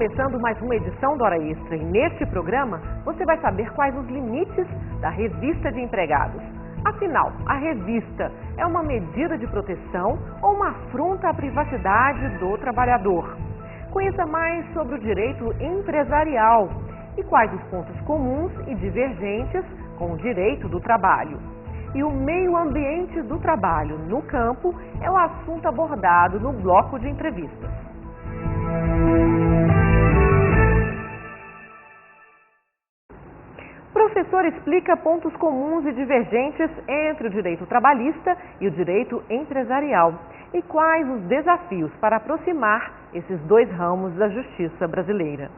começando mais uma edição do Hora Extra e neste programa você vai saber quais os limites da revista de empregados. Afinal, a revista é uma medida de proteção ou uma afronta à privacidade do trabalhador? Conheça mais sobre o direito empresarial e quais os pontos comuns e divergentes com o direito do trabalho. E o meio ambiente do trabalho no campo é o assunto abordado no bloco de entrevistas. O professor explica pontos comuns e divergentes entre o direito trabalhista e o direito empresarial e quais os desafios para aproximar esses dois ramos da justiça brasileira.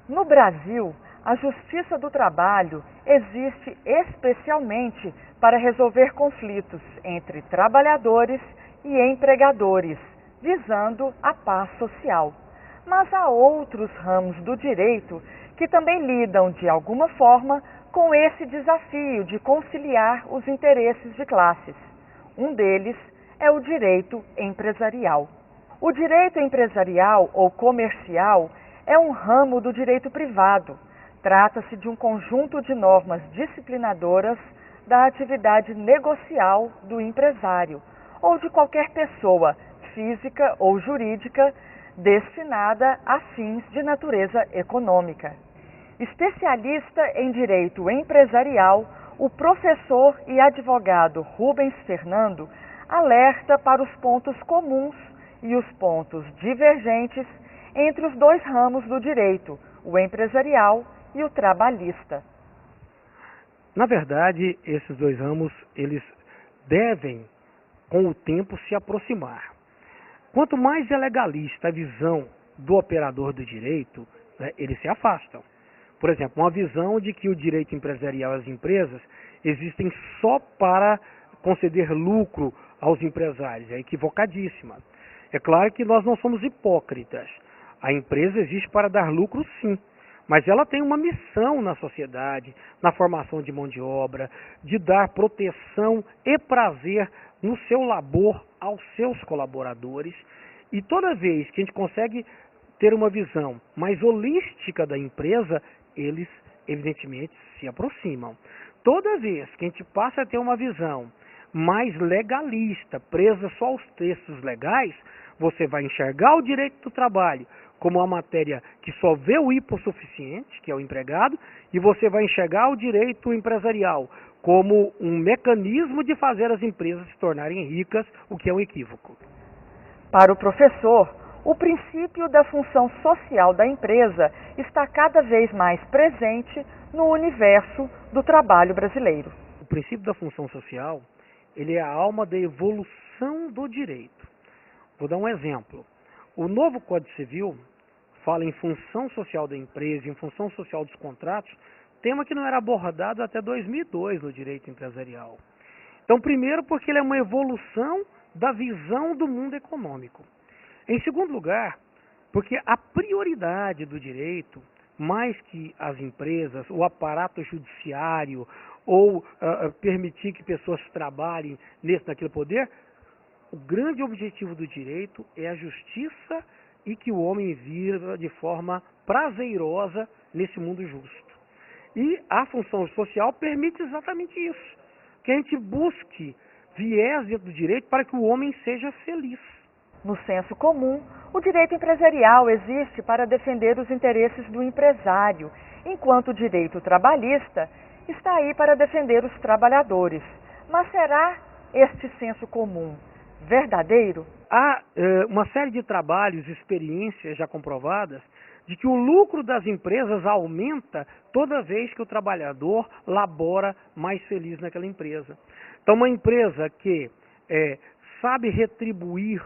No Brasil, a Justiça do Trabalho existe especialmente para resolver conflitos entre trabalhadores e empregadores, visando a paz social. Mas há outros ramos do direito que também lidam, de alguma forma, com esse desafio de conciliar os interesses de classes. Um deles é o direito empresarial. O direito empresarial ou comercial é um ramo do direito privado. Trata-se de um conjunto de normas disciplinadoras da atividade negocial do empresário ou de qualquer pessoa física ou jurídica destinada a fins de natureza econômica. Especialista em direito empresarial, o professor e advogado Rubens Fernando alerta para os pontos comuns e os pontos divergentes entre os dois ramos do direito, o empresarial e o trabalhista. Na verdade, esses dois ramos, eles devem, com o tempo, se aproximar. Quanto mais é legalista a visão do operador do direito, eles se afastam. Por exemplo, uma visão de que o direito empresarial às empresas existem só para conceder lucro aos empresários é equivocadíssima. É claro que nós não somos hipócritas. A empresa existe para dar lucro, sim, mas ela tem uma missão na sociedade, na formação de mão de obra, de dar proteção e prazer no seu labor aos seus colaboradores. E toda vez que a gente consegue ter uma visão mais holística da empresa, eles, evidentemente, se aproximam. Toda vez que a gente passa a ter uma visão mais legalista, presa só aos textos legais, você vai enxergar o direito do trabalho como uma matéria que só vê o hipossuficiente, que é o empregado, e você vai enxergar o direito empresarial como um mecanismo de fazer as empresas se tornarem ricas, o que é um equívoco. Para o professor, o princípio da função social da empresa está cada vez mais presente no universo do trabalho brasileiro. O princípio da função social, ele é a alma da evolução do direito. Vou dar um exemplo. O novo Código Civil fala em função social da empresa, em função social dos contratos, tema que não era abordado até 2002 no direito empresarial. Então, primeiro, porque ele é uma evolução da visão do mundo econômico. Em segundo lugar, porque a prioridade do direito, mais que as empresas, o aparato judiciário, ou permitir que pessoas trabalhem nesse naquele poder, o grande objetivo do direito é a justiça e que o homem viva de forma prazerosa nesse mundo justo. E a função social permite exatamente isso, que a gente busque viés dentro do direito para que o homem seja feliz. No senso comum, o direito empresarial existe para defender os interesses do empresário, enquanto o direito trabalhista está aí para defender os trabalhadores. Mas será este senso comum verdadeiro? Há uma série de trabalhos, experiências já comprovadas, de que o lucro das empresas aumenta toda vez que o trabalhador labora mais feliz naquela empresa. Então, uma empresa que sabe retribuir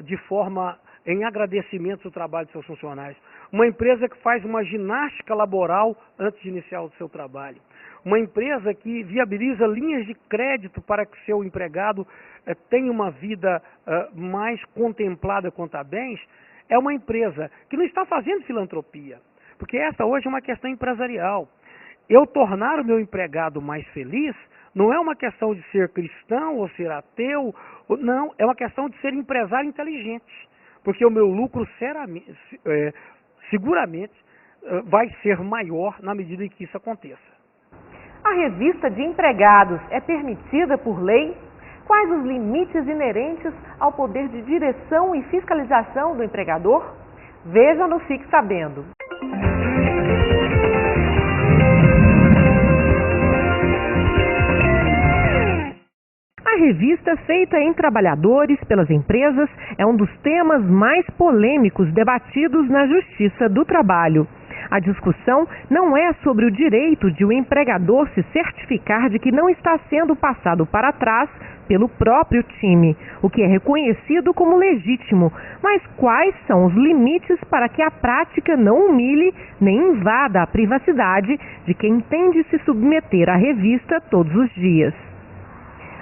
de forma em agradecimento do trabalho de seus funcionários, uma empresa que faz uma ginástica laboral antes de iniciar o seu trabalho, uma empresa que viabiliza linhas de crédito para que seu empregado tenha uma vida mais contemplada quanto a bens, é uma empresa que não está fazendo filantropia, porque essa hoje é uma questão empresarial. Eu tornar o meu empregado mais feliz não é uma questão de ser cristão ou ser ateu, não, é uma questão de ser empresário inteligente, porque o meu lucro seguramente vai ser maior na medida em que isso aconteça. A revista de empregados é permitida por lei? Quais os limites inerentes ao poder de direção e fiscalização do empregador? Veja no Fique Sabendo. A revista feita em trabalhadores pelas empresas é um dos temas mais polêmicos debatidos na Justiça do Trabalho. A discussão não é sobre o direito de o empregador se certificar de que não está sendo passado para trás pelo próprio time, o que é reconhecido como legítimo, mas quais são os limites para que a prática não humilhe nem invada a privacidade de quem tem de se submeter à revista todos os dias.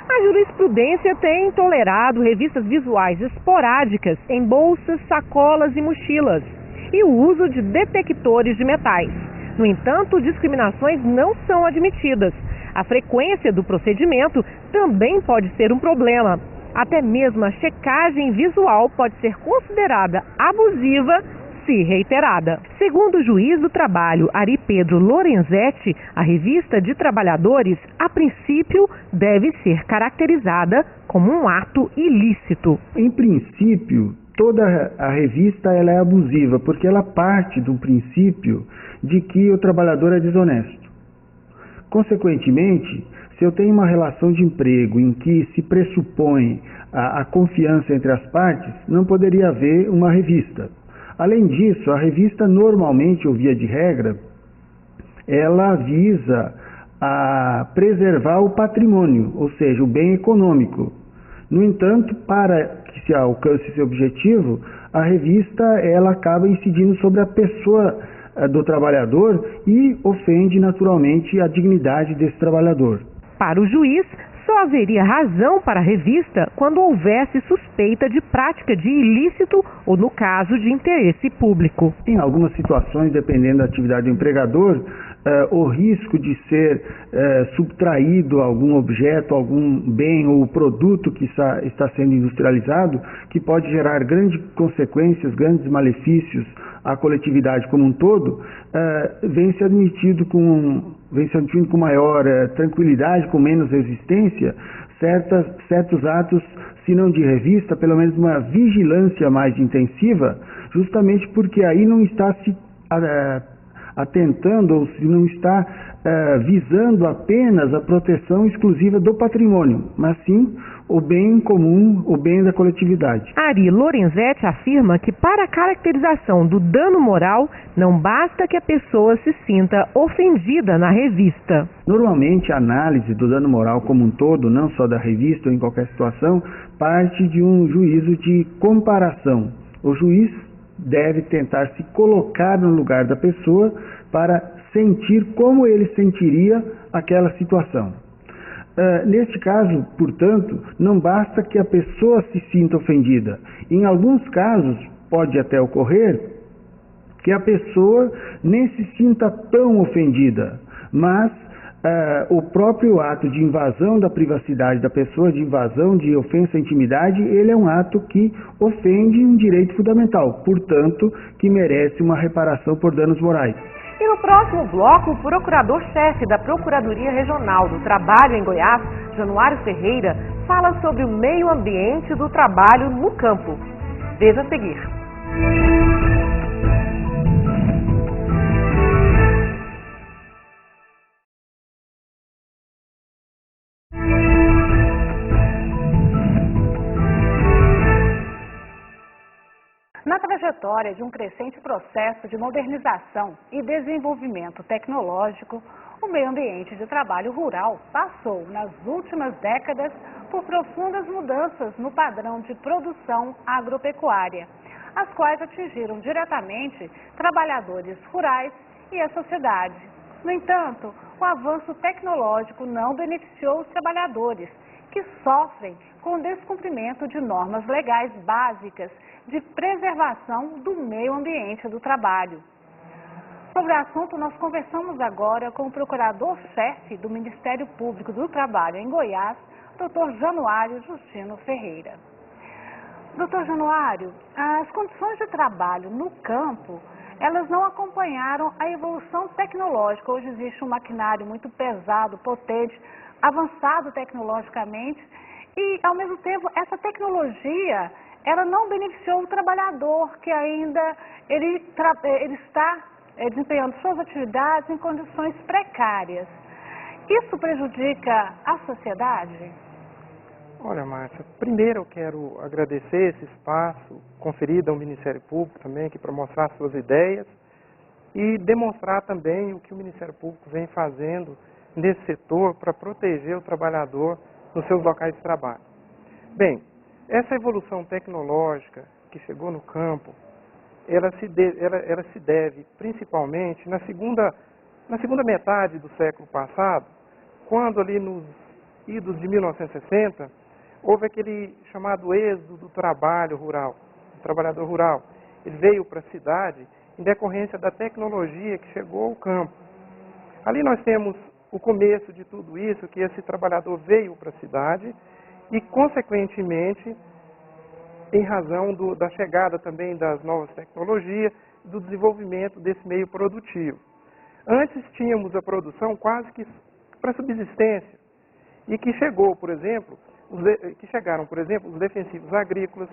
A jurisprudência tem tolerado revistas visuais esporádicas em bolsas, sacolas e mochilas e o uso de detectores de metais. No entanto, discriminações não são admitidas. A frequência do procedimento também pode ser um problema. Até mesmo a checagem visual pode ser considerada abusiva se reiterada. Segundo o juiz do trabalho, Ari Pedro Lorenzetti, a revista de trabalhadores, a princípio, deve ser caracterizada como um ato ilícito. Em princípio, toda a revista ela é abusiva, porque ela parte do princípio de que o trabalhador é desonesto. Consequentemente, se eu tenho uma relação de emprego em que se pressupõe a confiança entre as partes, não poderia haver uma revista. Além disso, a revista normalmente, ou via de regra, ela visa a preservar o patrimônio, ou seja, o bem econômico. No entanto, para que se alcance esse objetivo, a revista ela acaba incidindo sobre a pessoa do trabalhador e ofende naturalmente a dignidade desse trabalhador. Para o juiz, só haveria razão para a revista quando houvesse suspeita de prática de ilícito ou no caso de interesse público. Em algumas situações, dependendo da atividade do empregador, o risco de ser subtraído algum objeto, algum bem ou produto que está sendo industrializado, que pode gerar grandes consequências, grandes malefícios à coletividade como um todo, vem se admitindo com maior tranquilidade, com menos resistência, certos atos, se não de revista, pelo menos uma vigilância mais intensiva, justamente porque aí não está se atentando ou se não está visando apenas a proteção exclusiva do patrimônio, mas sim o bem comum, o bem da coletividade. Ari Lorenzetti afirma que para a caracterização do dano moral, não basta que a pessoa se sinta ofendida na revista. Normalmente a análise do dano moral como um todo, não só da revista ou em qualquer situação, parte de um juízo de comparação. O juiz deve tentar se colocar no lugar da pessoa para sentir como ele sentiria aquela situação. Neste caso, portanto, não basta que a pessoa se sinta ofendida. Em alguns casos, pode até ocorrer que a pessoa nem se sinta tão ofendida, mas o próprio ato de invasão da privacidade da pessoa, de invasão, de ofensa à intimidade, ele é um ato que ofende um direito fundamental, portanto, que merece uma reparação por danos morais. E no próximo bloco, o procurador-chefe da Procuradoria Regional do Trabalho em Goiás, Januário Ferreira, fala sobre o meio ambiente do trabalho no campo. Veja a seguir. Na trajetória de um crescente processo de modernização e desenvolvimento tecnológico, o meio ambiente de trabalho rural passou, nas últimas décadas, por profundas mudanças no padrão de produção agropecuária, as quais atingiram diretamente trabalhadores rurais e a sociedade. No entanto, o avanço tecnológico não beneficiou os trabalhadores, que sofrem com o descumprimento de normas legais básicas de preservação do meio ambiente do trabalho. Sobre o assunto, nós conversamos agora com o procurador-chefe do Ministério Público do Trabalho em Goiás, Dr. Januário Justino Ferreira. Dr. Januário, as condições de trabalho no campo elas não acompanharam a evolução tecnológica. Hoje existe um maquinário muito pesado, potente, avançado tecnologicamente e, ao mesmo tempo, essa tecnologia, ela não beneficiou o trabalhador que ainda ele está desempenhando suas atividades em condições precárias. Isso prejudica a sociedade? Olha, Márcia, primeiro eu quero agradecer esse espaço conferido ao Ministério Público também, aqui para mostrar suas ideias e demonstrar também o que o Ministério Público vem fazendo nesse setor para proteger o trabalhador nos seus locais de trabalho. Bem, essa evolução tecnológica que chegou no campo, ela se deve principalmente na segunda metade do século passado, quando ali nos idos de 1960, houve aquele chamado êxodo do trabalho rural, do trabalhador rural. Ele veio para a cidade em decorrência da tecnologia que chegou ao campo. Ali nós temos o começo de tudo isso, que esse trabalhador veio para a cidade e, consequentemente, em razão da chegada também das novas tecnologias, do desenvolvimento desse meio produtivo. Antes tínhamos a produção quase que para subsistência e que chegaram, por exemplo, os defensivos agrícolas,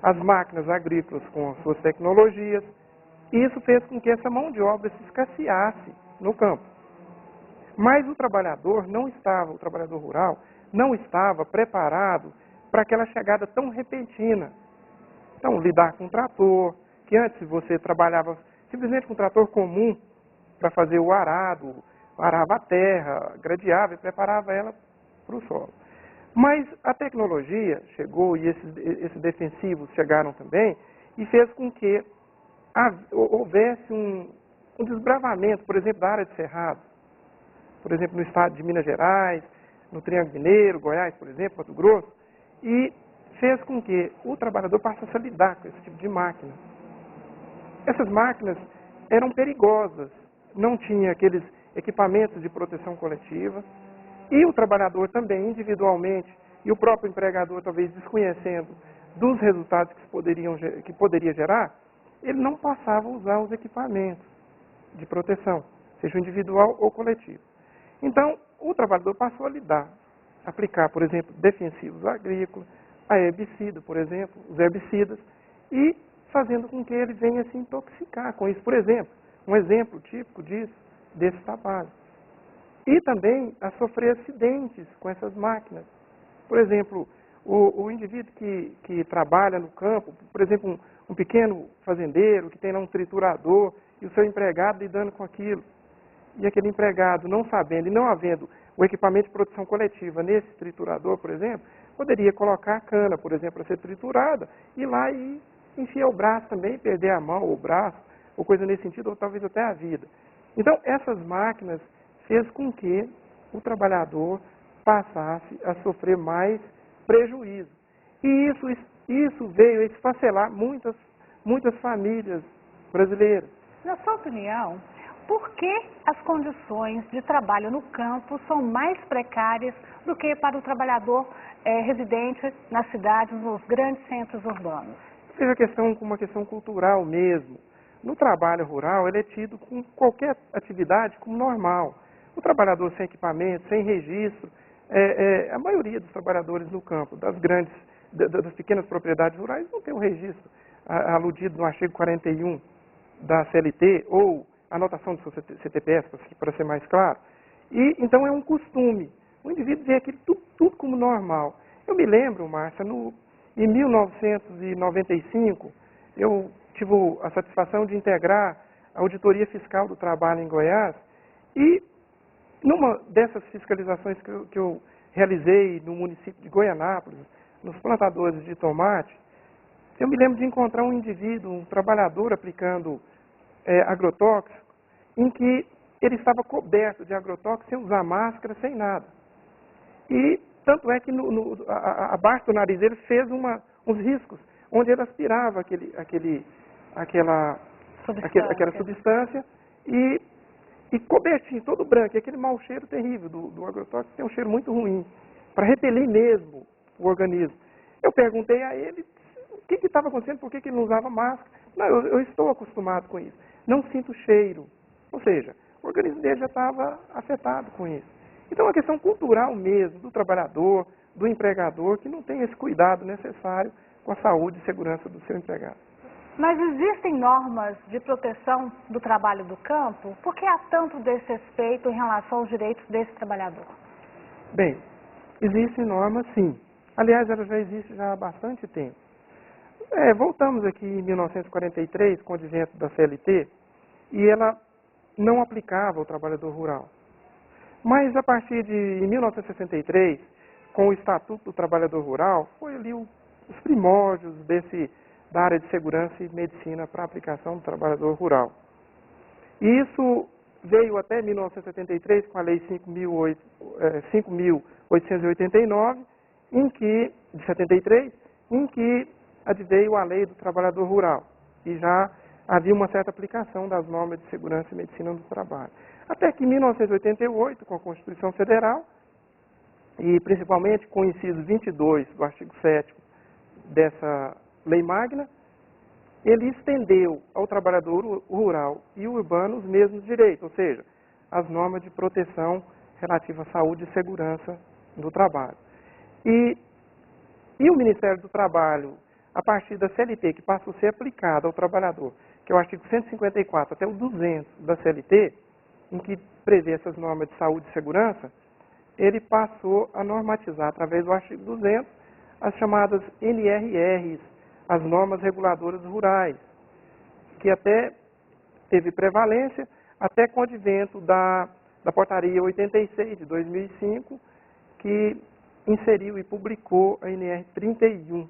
as máquinas agrícolas com as suas tecnologias, e isso fez com que essa mão de obra se escasseasse no campo. Mas o trabalhador rural, não estava preparado para aquela chegada tão repentina. Então, lidar com um trator, que antes você trabalhava simplesmente com um trator comum para fazer o arado, arava a terra, gradeava e preparava ela para o solo. Mas a tecnologia chegou e esses defensivos chegaram também e fez com que houvesse um desbravamento, por exemplo, da área de cerrado. Por exemplo, no estado de Minas Gerais, no Triângulo Mineiro, Goiás, por exemplo, Mato Grosso, e fez com que o trabalhador passasse a lidar com esse tipo de máquina. Essas máquinas eram perigosas, não tinha aqueles equipamentos de proteção coletiva, e o trabalhador também, individualmente, e o próprio empregador, talvez desconhecendo dos resultados que poderia gerar, ele não passava a usar os equipamentos de proteção, seja individual ou coletivo. Então, o trabalhador passou a aplicar, por exemplo, defensivos agrícolas, a herbicida, por exemplo, os herbicidas, e fazendo com que ele venha se intoxicar com isso. Por exemplo, um exemplo típico desse trabalho. E também a sofrer acidentes com essas máquinas. Por exemplo, o indivíduo que trabalha no campo, por exemplo, um pequeno fazendeiro que tem lá um triturador e o seu empregado lidando com aquilo. E aquele empregado não sabendo e não havendo o equipamento de produção coletiva nesse triturador, por exemplo, poderia colocar a cana, por exemplo, para ser triturada, ir lá e enfiar o braço também, perder a mão ou o braço, ou coisa nesse sentido, ou talvez até a vida. Então, essas máquinas fez com que o trabalhador passasse a sofrer mais prejuízo. E isso veio a esfacelar muitas famílias brasileiras. Na sua opinião, por que as condições de trabalho no campo são mais precárias do que para o trabalhador residente nas cidades, nos grandes centros urbanos? Seja uma questão cultural mesmo. No trabalho rural, ele é tido com qualquer atividade como normal. O trabalhador sem equipamento, sem registro, a maioria dos trabalhadores no campo, das pequenas propriedades rurais, não tem o registro aludido no artigo 41 da CLT, ou anotação do seu CTPS, para ser mais claro. E, então, é um costume. O indivíduo vê aquilo tudo como normal. Eu me lembro, Márcia, em 1995, eu tive a satisfação de integrar a Auditoria Fiscal do Trabalho em Goiás, e numa dessas fiscalizações que eu realizei no município de Goianápolis, nos plantadores de tomate, eu me lembro de encontrar um indivíduo, um trabalhador aplicando agrotóxico, em que ele estava coberto de agrotóxico, sem usar máscara, sem nada. E tanto é que abaixo do nariz ele fez uns riscos, onde ele aspirava aquela substância e cobertinho, todo branco, e aquele mau cheiro terrível do agrotóxico, tem um cheiro muito ruim, para repelir mesmo o organismo. Eu perguntei a ele o que estava acontecendo, por que ele não usava máscara. Não, eu estou acostumado com isso. não sinto cheiro. Ou seja, o organismo dele já estava afetado com isso. Então, é uma questão cultural mesmo, do trabalhador, do empregador, que não tem esse cuidado necessário com a saúde e segurança do seu empregado. Mas existem normas de proteção do trabalho do campo? Por que há tanto desrespeito em relação aos direitos desse trabalhador? Bem, existem normas sim. Aliás, ela já existe já há bastante tempo. Voltamos aqui em 1943, com o advento da CLT, e ela não aplicava ao trabalhador rural. Mas a partir de 1963, com o Estatuto do Trabalhador Rural, foi ali os primórdios da área de segurança e medicina para a aplicação do trabalhador rural. E isso veio até 1973 com a Lei 5.889, de 73, em que adveio a Lei do Trabalhador Rural. E já havia uma certa aplicação das normas de segurança e medicina do trabalho. Até que em 1988, com a Constituição Federal, e principalmente com o inciso 22 do artigo 7º dessa Lei Magna, ele estendeu ao trabalhador rural e urbano os mesmos direitos, ou seja, as normas de proteção relativas à saúde e segurança do trabalho. E o Ministério do Trabalho, a partir da CLT, que passou a ser aplicada ao trabalhador, que é o artigo 154 até o 200 da CLT, em que prevê essas normas de saúde e segurança, ele passou a normatizar, através do artigo 200, as chamadas NRRs, as normas reguladoras rurais, que até teve prevalência, até com o advento da Portaria 86 de 2005, que inseriu e publicou a NR 31,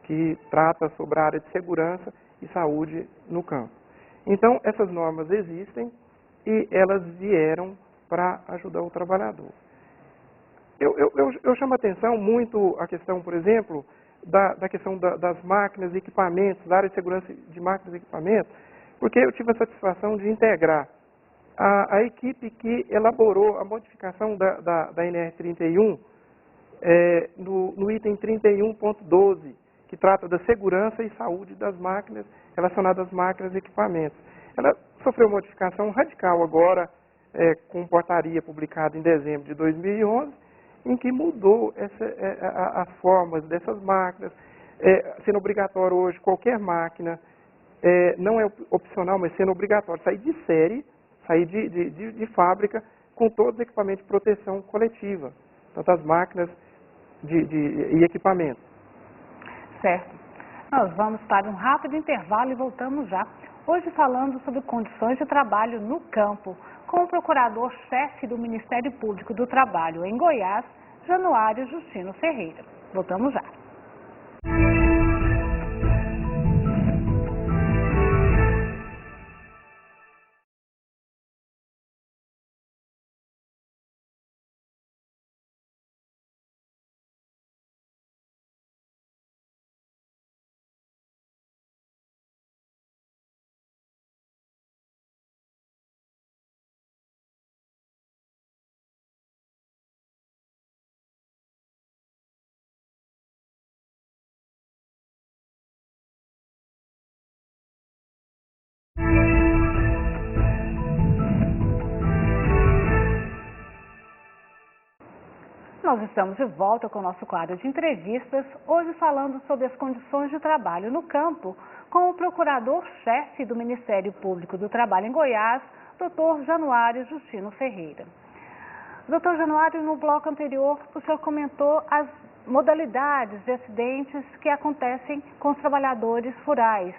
que trata sobre a área de segurança e saúde no campo. Então, essas normas existem e elas vieram para ajudar o trabalhador. Eu chamo a atenção muito a questão, por exemplo, da questão das máquinas e equipamentos, da área de segurança de máquinas e equipamentos, porque eu tive a satisfação de integrar a equipe que elaborou a modificação da NR 31 no item 31.12, que trata da segurança e saúde das máquinas relacionadas às máquinas e equipamentos. Ela sofreu modificação radical agora, com portaria publicada em dezembro de 2011, em que mudou as formas dessas máquinas, sendo obrigatório hoje qualquer máquina, não é opcional, mas sendo obrigatório sair de série, sair de fábrica, com todos os equipamentos de proteção coletiva, tanto as máquinas e equipamentos. Certo. Nós vamos para um rápido intervalo e voltamos já. Hoje falando sobre condições de trabalho no campo, com o procurador-chefe do Ministério Público do Trabalho em Goiás, Januário Justino Ferreira. Voltamos já. Nós estamos de volta com o nosso quadro de entrevistas, hoje falando sobre as condições de trabalho no campo, com o procurador-chefe do Ministério Público do Trabalho em Goiás, Dr. Januário Justino Ferreira. Dr. Januário, no bloco anterior, o senhor comentou as modalidades de acidentes que acontecem com os trabalhadores rurais.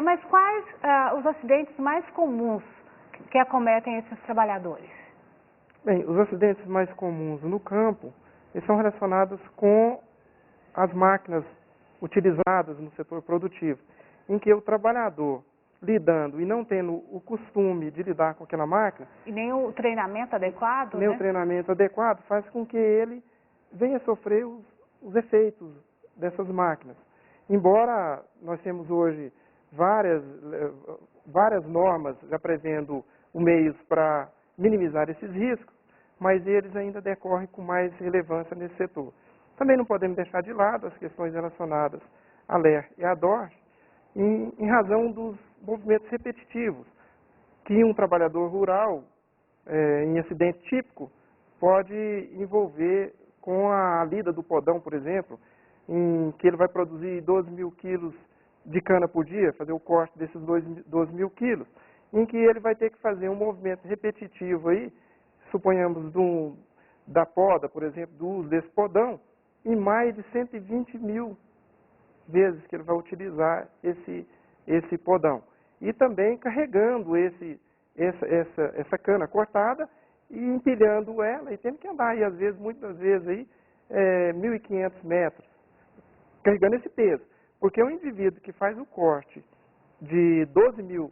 Mas quais os acidentes mais comuns que acometem esses trabalhadores? Bem, os acidentes mais comuns no campo eles são relacionados com as máquinas utilizadas no setor produtivo, em que o trabalhador lidando e não tendo o costume de lidar com aquela máquina... E nem o treinamento adequado, nem o treinamento adequado faz com que ele venha sofrer os efeitos dessas máquinas. Embora nós temos hoje várias normas já prevendo meios para minimizar esses riscos, mas eles ainda decorrem com mais relevância nesse setor. Também não podemos deixar de lado as questões relacionadas à LER e à DOR, em razão dos movimentos repetitivos, que um trabalhador rural, em acidente típico, pode envolver com a lida do podão, por exemplo, em que ele vai produzir 12 mil quilos de cana por dia, fazer o corte desses 12 mil quilos, em que ele vai ter que fazer um movimento repetitivo aí, suponhamos da poda, por exemplo, do uso desse podão, em mais de 120 mil vezes que ele vai utilizar esse podão. E também carregando essa cana cortada e empilhando ela e tendo que andar, e muitas vezes, aí, 1.500 metros, carregando esse peso. Porque o indivíduo que faz o corte de 12 mil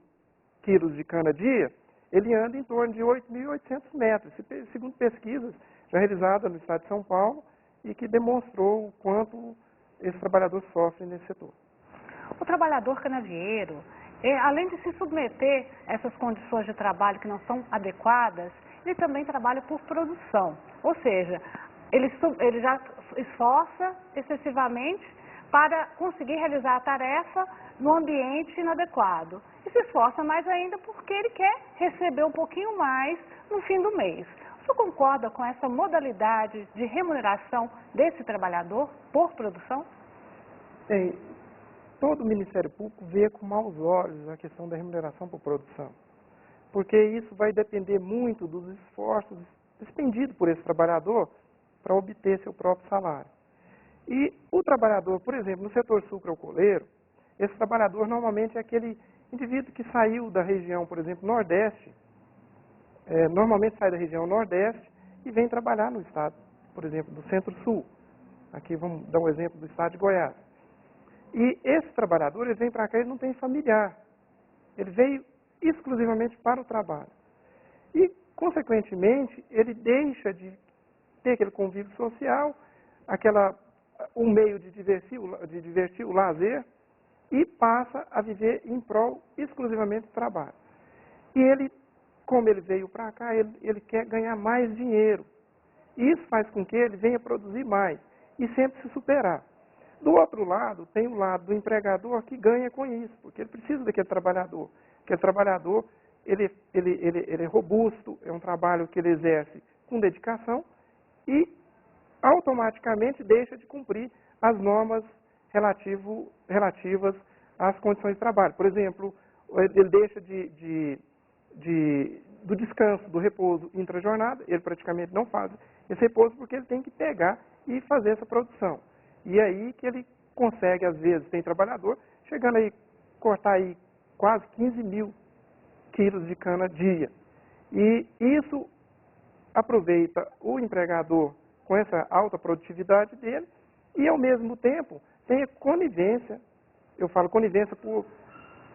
quilos de cana dia, ele anda em torno de 8.800 metros, segundo pesquisas já realizadas no estado de São Paulo e que demonstrou o quanto esse trabalhador sofre nesse setor. O trabalhador canavieiro, além de se submeter a essas condições de trabalho que não são adequadas, ele também trabalha por produção, ou seja, ele já esforça excessivamente para conseguir realizar a tarefa no ambiente inadequado. E se esforça mais ainda porque ele quer receber um pouquinho mais no fim do mês. Você concorda com essa modalidade de remuneração desse trabalhador por produção? Todo o Ministério Público vê com maus olhos a questão da remuneração por produção, porque isso vai depender muito dos esforços expendidos por esse trabalhador para obter seu próprio salário. E o trabalhador, por exemplo, no setor sucroalcooleiro, esse trabalhador normalmente é aquele indivíduo que saiu da região, por exemplo, Nordeste, normalmente sai da região Nordeste e vem trabalhar no estado, por exemplo, do Centro-Sul. Aqui vamos dar um exemplo do estado de Goiás. E esse trabalhador, ele vem para cá, ele não tem familiar. Ele veio exclusivamente para o trabalho. E, consequentemente, ele deixa de ter aquele convívio social, um meio de divertir o lazer, e passa a viver em prol exclusivamente do trabalho. E ele, como ele veio para cá, ele quer ganhar mais dinheiro. E isso faz com que ele venha produzir mais e sempre se superar. Do outro lado, tem o lado do empregador que ganha com isso, porque ele precisa daquele trabalhador. Aquele trabalhador, ele é robusto, é um trabalho que ele exerce com dedicação e automaticamente deixa de cumprir as normas relativas às condições de trabalho. Por exemplo, ele deixa do descanso, do repouso intra-jornada, ele praticamente não faz esse repouso porque ele tem que pegar e fazer essa produção. E aí que ele consegue, às vezes, tem trabalhador, chegando aí, cortar aí quase 15 mil quilos de cana dia. E isso aproveita o empregador com essa alta produtividade dele e, ao mesmo tempo, tem a conivência, eu falo conivência por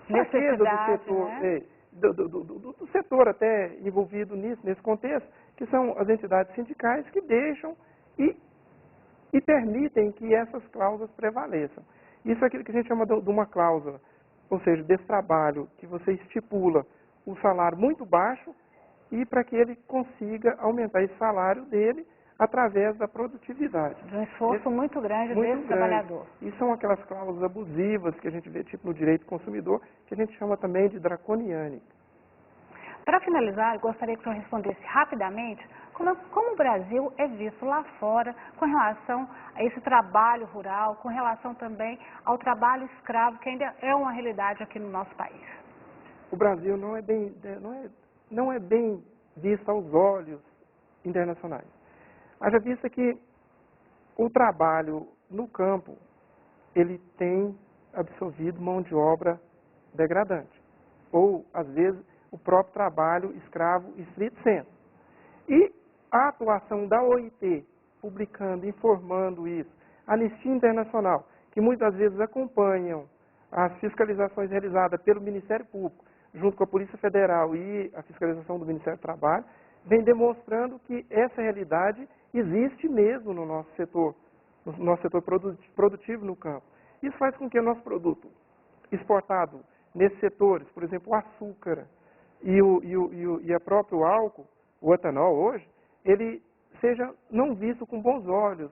fraqueza do setor, né? do setor até envolvido nesse contexto, que são as entidades sindicais que deixam e permitem que essas cláusulas prevaleçam. Isso é aquilo que a gente chama de uma cláusula, ou seja, desse trabalho que você estipula o salário muito baixo e para que ele consiga aumentar esse salário dele através da produtividade. De um esforço muito grande desse trabalhador. E são aquelas cláusulas abusivas que a gente vê tipo no direito do consumidor, que a gente chama também de draconiânica. Para finalizar, eu gostaria que o senhor respondesse rapidamente como o Brasil é visto lá fora com relação a esse trabalho rural, com relação também ao trabalho escravo, que ainda é uma realidade aqui no nosso país. O Brasil não é bem visto aos olhos internacionais. Haja vista que o trabalho no campo, ele tem absorvido mão de obra degradante. Ou, às vezes, o próprio trabalho escravo estrito sensu. E a atuação da OIT, publicando, informando isso, a Anistia Internacional, que muitas vezes acompanham as fiscalizações realizadas pelo Ministério Público, junto com a Polícia Federal e a fiscalização do Ministério do Trabalho, vem demonstrando que essa realidade existe mesmo no nosso setor produtivo no campo. Isso faz com que o nosso produto exportado nesses setores, por exemplo, o açúcar e a próprio álcool, o etanol hoje, ele seja não visto com bons olhos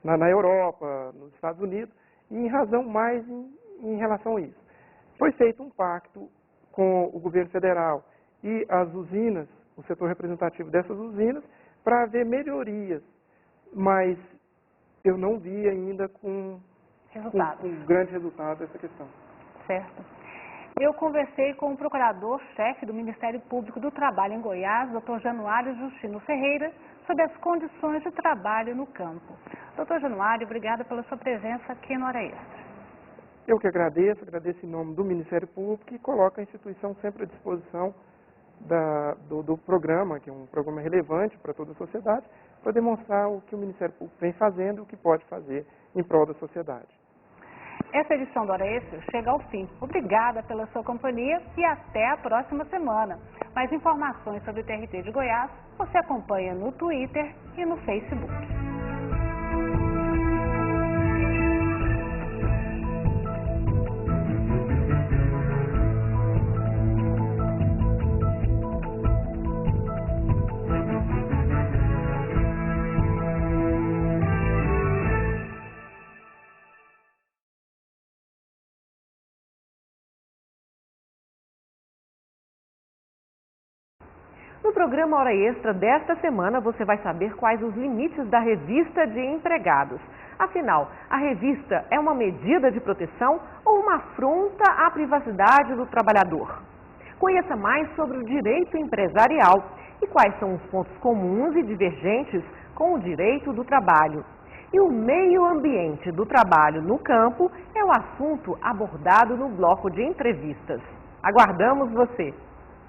na Europa, nos Estados Unidos, e em razão mais em relação a isso. Foi feito um pacto com o governo federal e as usinas, o setor representativo dessas usinas, para haver melhorias, mas eu não vi ainda com grande resultado essa questão. Certo. Eu conversei com o procurador-chefe do Ministério Público do Trabalho em Goiás, Dr. Januário Justino Ferreira, sobre as condições de trabalho no campo. Dr. Januário, obrigada pela sua presença aqui no Hora Extra. Eu que agradeço em nome do Ministério Público e coloco a instituição sempre à disposição do programa, que é um programa relevante para toda a sociedade, para demonstrar o que o Ministério Público vem fazendo e o que pode fazer em prol da sociedade. Essa edição do Hora Extra chega ao fim. Obrigada pela sua companhia e até a próxima semana. Mais informações sobre o TRT de Goiás você acompanha no Twitter e no Facebook. No programa Hora Extra desta semana, você vai saber quais os limites da revista de empregados. Afinal, a revista é uma medida de proteção ou uma afronta à privacidade do trabalhador? Conheça mais sobre o direito empresarial e quais são os pontos comuns e divergentes com o direito do trabalho. E o meio ambiente do trabalho no campo é o assunto abordado no bloco de entrevistas. Aguardamos você!